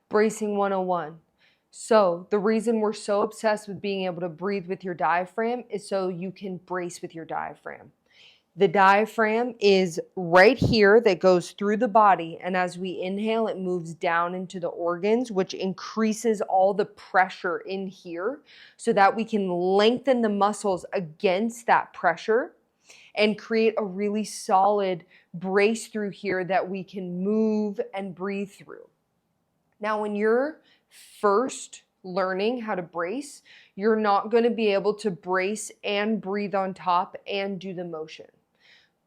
Bracing 101. So the reason we're so obsessed with being able to breathe with your diaphragm is so you can brace with your diaphragm. The diaphragm is right here that goes through the body, and as we inhale, it moves down into the organs, which increases all the pressure in here so that we can lengthen the muscles against that pressure and create a really solid brace through here that we can move and breathe through. Now, when you're first learning how to brace, you're not going to be able to brace and breathe on top and do the motion.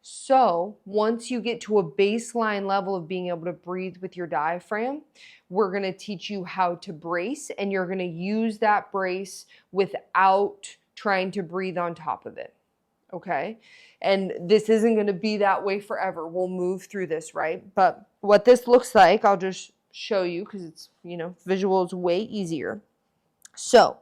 So once you get to a baseline level of being able to breathe with your diaphragm, we're going to teach you how to brace, and you're going to use that brace without trying to breathe on top of it. Okay? And this isn't going to be that way forever. We'll move through this, right? But what this looks like, I'll just show you because it's, visual is way easier. So,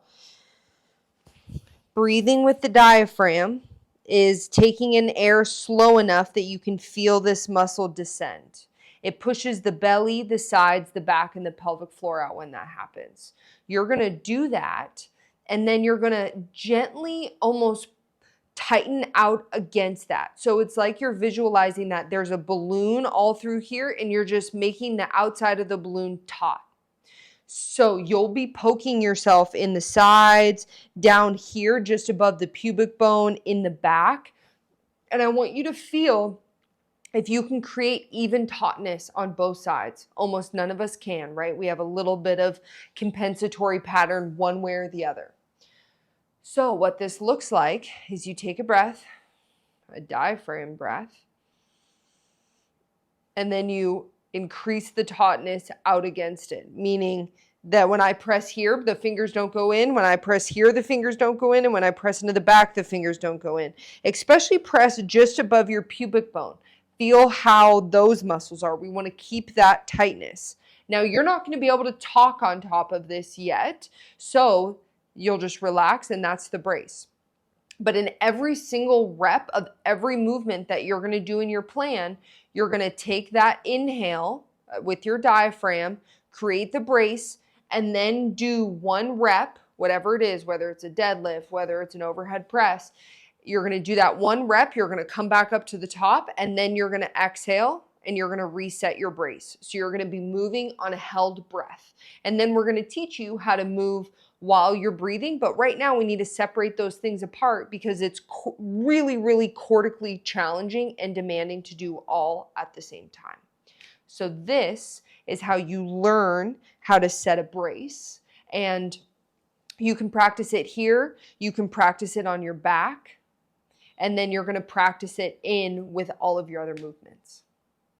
breathing with the diaphragm is taking in air slow enough that you can feel this muscle descend. It pushes the belly, the sides, the back, and the pelvic floor out when that happens. You're going to do that, and then you're going to gently almost tighten out against that. So it's like you're visualizing that there's a balloon all through here, and you're just making the outside of the balloon taut. So you'll be poking yourself in the sides, down here just above the pubic bone, in the back. And I want you to feel if you can create even tautness on both sides. Almost none of us can, right? We have a little bit of compensatory pattern one way or the other. So what this looks like is you take a breath, a diaphragm breath, and then you increase the tautness out against it, meaning that when I press here, the fingers don't go in. When I press here, the fingers don't go in. And when I press into the back, the fingers don't go in. Especially press just above your pubic bone. Feel how those muscles are. We want to keep that tightness. Now, you're not going to be able to talk on top of this yet, so you'll just relax, and that's the brace. But in every single rep of every movement that you're going to do in your plan, you're going to take that inhale with your diaphragm, create the brace, and then do one rep, whatever it is, whether it's a deadlift, whether it's an overhead press. You're going to do that one rep, you're going to come back up to the top, and then you're going to exhale, and you're going to reset your brace. So you're going to be moving on a held breath. And then we're going to teach you how to move while you're breathing. But right now we need to separate those things apart because it's really, really cortically challenging and demanding to do all at the same time. So this is how you learn how to set a brace. And you can practice it here. You can practice it on your back. And then you're going to practice it in with all of your other movements.